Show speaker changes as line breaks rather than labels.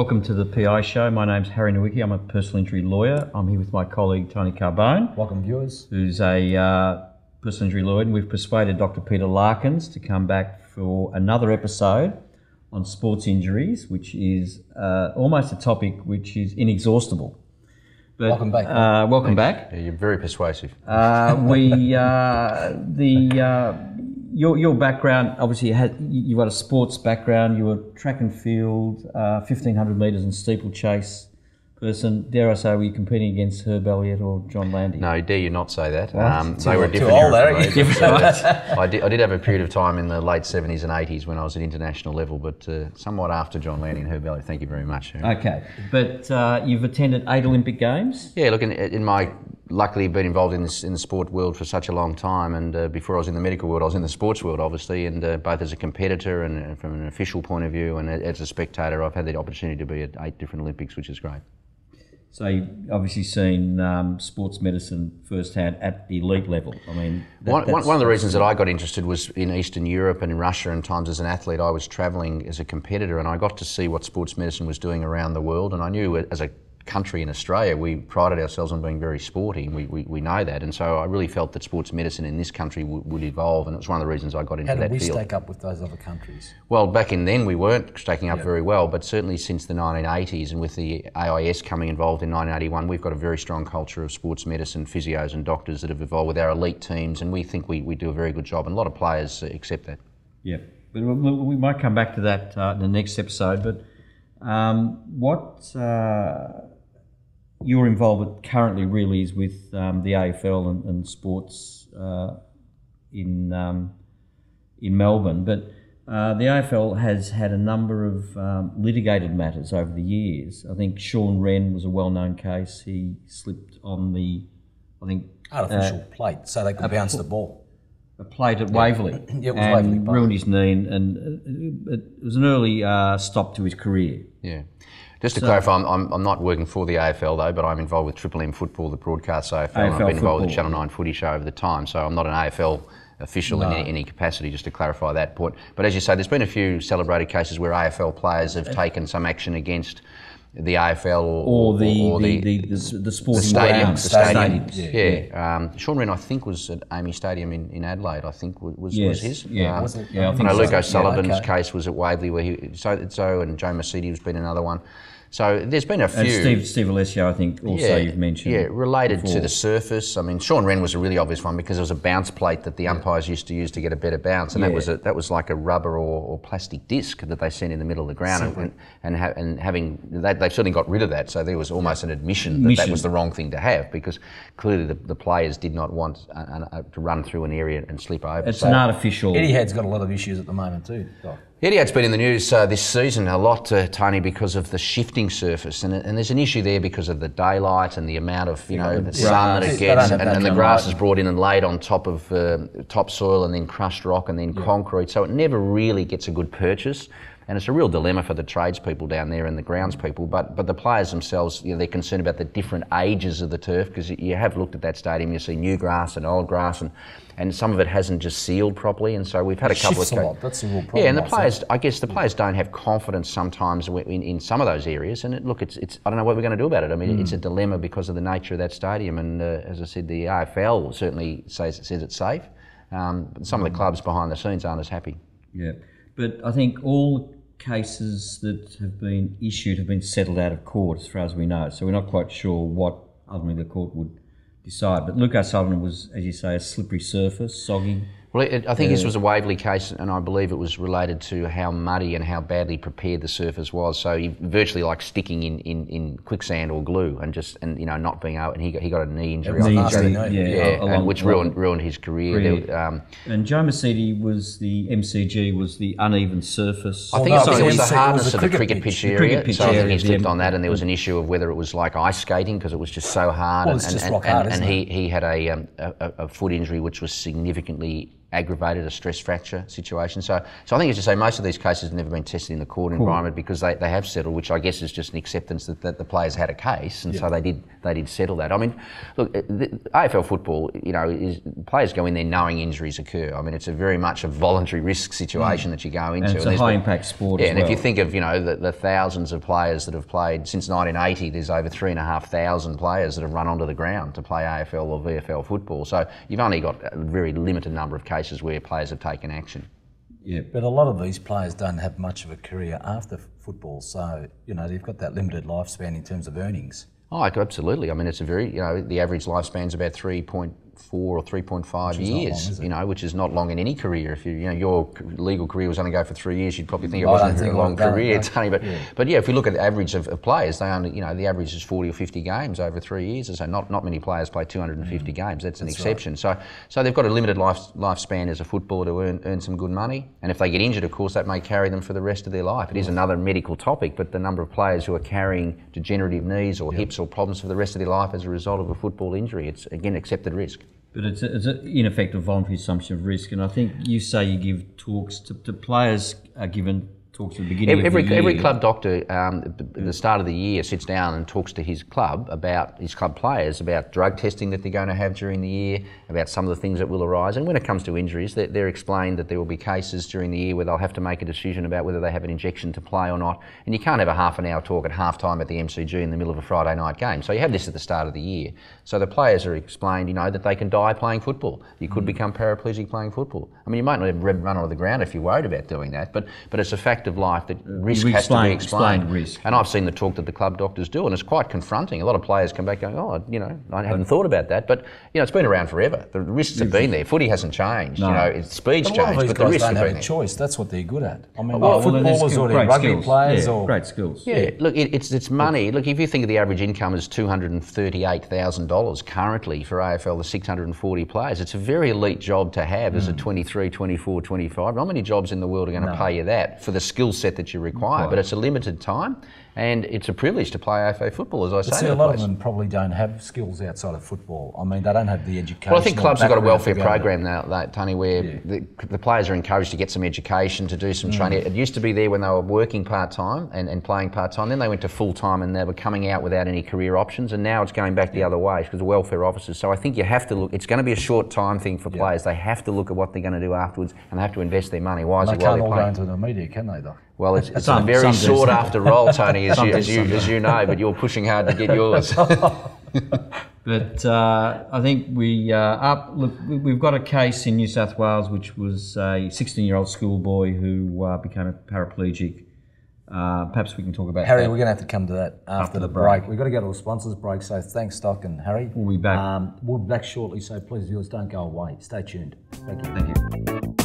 Welcome to the PI show. My name's Harry Nowicki. I'm a personal injury lawyer. I'm here with my colleague Tony Carbone.
Welcome, viewers.
Who's a personal injury lawyer, and we've persuaded Dr. Peter Larkins to come back for another episode on sports injuries, which is almost a topic which is inexhaustible. But,
welcome back.
Welcome back.
Yeah, you're very persuasive.
Your background, obviously, you've got a sports background. You were track and field, 1,500 metres and steeplechase person. Dare I say, were you competing against Herb Elliott or John Landy?
No, dare you not say that.
They
were
too
different.
old, aren't you?
I did have a period of time in the late 70s and 80s when I was at international level, but somewhat after John Landy and Herb Elliott. Thank you very much.
Okay, but you've attended 8 Olympic Games?
Yeah, look, in my luckily been involved in the sport world for such a long time, and before I was in the medical world, I was in the sports world, obviously, and both as a competitor and from an official point of view, and as a spectator, I've had the opportunity to be at 8 different Olympics, which is great.
So you've obviously seen sports medicine firsthand at the elite level. I mean,
one of the reasons that I got interested was in Eastern Europe and in Russia, and times as an athlete I was travelling as a competitor, and I got to see what sports medicine was doing around the world, and I knew as a country in Australia we prided ourselves on being very sporty, and we know that, and so I really felt that sports medicine in this country would evolve, and it was one of the reasons I got into that field.
How did we stack up with those other countries?
Well, back in then we weren't stacking up very well, but certainly since the 1980s and with the AIS coming involved in 1981, we've got a very strong culture of sports medicine, physios and doctors that have evolved with our elite teams, and we think we do a very good job, and a lot of players accept that.
Yeah, but we might come back to that in the next episode, but what your involvement currently really is with the AFL and sports in Melbourne, but the AFL has had a number of litigated matters over the years. I think Sean Wren was a well-known case. He slipped on the,
artificial plate, so they could bounce the ball.
A plate at Waverley,
Yeah, it was
and
Waverley Park.
ruined his knee, and it was an early stop to his career.
Yeah. Just to clarify, I'm not working for the AFL though, but I'm involved with Triple M Football, the broadcast AFL, and I've been involved with the Channel 9 Footy Show over the time, so I'm not an AFL official in any capacity, just to clarify that point. But as you say, there's been a few celebrated cases where AFL players have taken some action against the AFL or
the sporting
stadium.
grounds.
The stadium.
Yeah.
Sean Wren, I think, was at Amy Stadium in Adelaide. I think was his.
Yeah,
Was it?
yeah. I think
Luke
so.
O'Sullivan's case was at Waverley, where and Joe Mercedes has been another one. So there's been a few.
And Steve Alessio, I think, also you've mentioned.
Yeah, related
before.
to the surface. I mean, Sean Wren was a really obvious one because there was a bounce plate that the umpires used to use to get a better bounce, and that was like a rubber or plastic disc that they sent in the middle of the ground, and having that, they've certainly got rid of that. So there was almost an admission that was the wrong thing to have, because clearly the players did not want to run through an area and slip over.
It's an artificial.
Etihad's got a lot of issues at the moment too, Doc.
Etihad's been in the news this season a lot, Tony, because of the shifting surface, and there's an issue there because of the daylight and the amount of the sun that it gets, and the grass is brought in and laid on top of topsoil and then crushed rock and then concrete, so it never really gets a good purchase. And it's a real dilemma for the tradespeople down there and the groundspeople, but the players themselves, they're concerned about the different ages of the turf, because you have looked at that stadium, you see new grass and old grass, and some of it hasn't just sealed properly, and so we've had a couple of
cases. That's the real problem.
Yeah, and the players, I guess the players don't have confidence sometimes in some of those areas, and it's I don't know what we're going to do about it. I mean, it's a dilemma because of the nature of that stadium, and as I said, the AFL certainly says it's safe, but some of the clubs behind the scenes aren't as happy.
Yeah, but I think all cases that have been issued have been settled out of court, as far as we know. So we're not quite sure what ultimately the court would decide. But Luke O'Sullivan was, as you say, a slippery surface, soggy.
Well, I think this was a Waverley case, and I believe it was related to how muddy and how badly prepared the surface was. So you virtually like sticking in quicksand or glue, and not being able. And he got a knee injury, which ruined his career.
And Joe Mercedes was the MCG, was the uneven surface.
I think it was the hardness of the cricket pitch area. So I think he slipped on that, and there was an issue of whether it was like ice skating because it was just so hard.
Well, it's just rock hard,
and he had a foot injury which was significantly aggravated a stress fracture situation. So I think, as you say, most of these cases have never been tested in the court environment because they have settled, which I guess is just an acceptance that the players had a case, and so they did settle that. I mean, look, the AFL football, players go in there knowing injuries occur. I mean, it's very much a voluntary risk situation that you go into.
And it's a high impact sport as well.
And if you think of, the thousands of players that have played since 1980, there's over 3,500 players that have run onto the ground to play AFL or VFL football. So you've only got a very limited number of cases where players have taken action.
Yeah, but a lot of these players don't have much of a career after football, so they've got that limited lifespan in terms of earnings.
Oh, absolutely. I mean, it's a very, the average lifespan's about 3.4 or 3.5 years, which is not long in any career. If your legal career was only go for 3 years, you'd probably think it wasn't a very long career, Tony. But if we look at the average of players, they only, the average is 40 or 50 games over 3 years, and so not many players play 250 games. That's an exception. Right. So they've got a limited lifespan as a footballer to earn some good money, and if they get injured, of course, that may carry them for the rest of their life. It is another medical topic, but the number of players who are carrying degenerative knees or hips or problems for the rest of their life as a result of a football injury, it's again accepted risk.
But it's in effect a voluntary assumption of risk, and I think you say you give talks to players are given talks at the beginning of the year.
Every club doctor at the start of the year sits down and talks to his club players about drug testing that they're going to have during the year, about some of the things that will arise. And when it comes to injuries, they're explained that there will be cases during the year where they'll have to make a decision about whether they have an injection to play or not. And you can't have a half an hour talk at half-time at the MCG in the middle of a Friday night game. So you have this at the start of the year. So the players are explained, that they can die playing football. You could become paraplegic playing football. I mean, you might not run onto the ground if you're worried about doing that, but it's a fact of life that risk has to be explained.
Risk.
And I've seen the talk that the club doctors do, and it's quite confronting. A lot of players come back going, I hadn't thought about that. But, it's been around forever. The risks have been there. Footy hasn't changed.
No.
Speed's changed, but the risks have been there.
Don't have a choice. That's what they're good at. I mean,
footballers
or rugby
skills.
players.
Great skills.
Yeah, look, it's money. Look, if you think of the average income is $238,000 currently for AFL, the 640 players, it's a very elite job to have as a 23, 24, 25. Not many jobs in the world are going to pay you that for the skill set that you require, but it's a limited time, and it's a privilege to play AFL football, as I say.
A lot of them probably don't have skills outside of football. I mean, they don't have the education.
Well, I think clubs have got a welfare program now, Tony, where the players are encouraged to get some education, to do some training. It used to be there when they were working part-time and playing part-time. Then they went to full-time and they were coming out without any career options, and now it's going back the other way because of welfare officers. So I think you have to look. It's going to be a short-time thing for players. They have to look at what they're going to do afterwards, and they have to invest their money wisely while they're playing.
They can't all go into the media, can they, though?
Well, it's a very sought-after role, Tony, as you know, but you're pushing hard to get yours.
But I think we've got a case in New South Wales, which was a 16-year-old schoolboy who became a paraplegic. Perhaps we can talk about
Harry,
that.
we're going to have to come to that after the break. We've got to go to a sponsors break, so thanks, Stock and Harry.
We'll be back.
We'll be back shortly, so please, viewers, don't go away. Stay tuned. Thank you.
Thank you.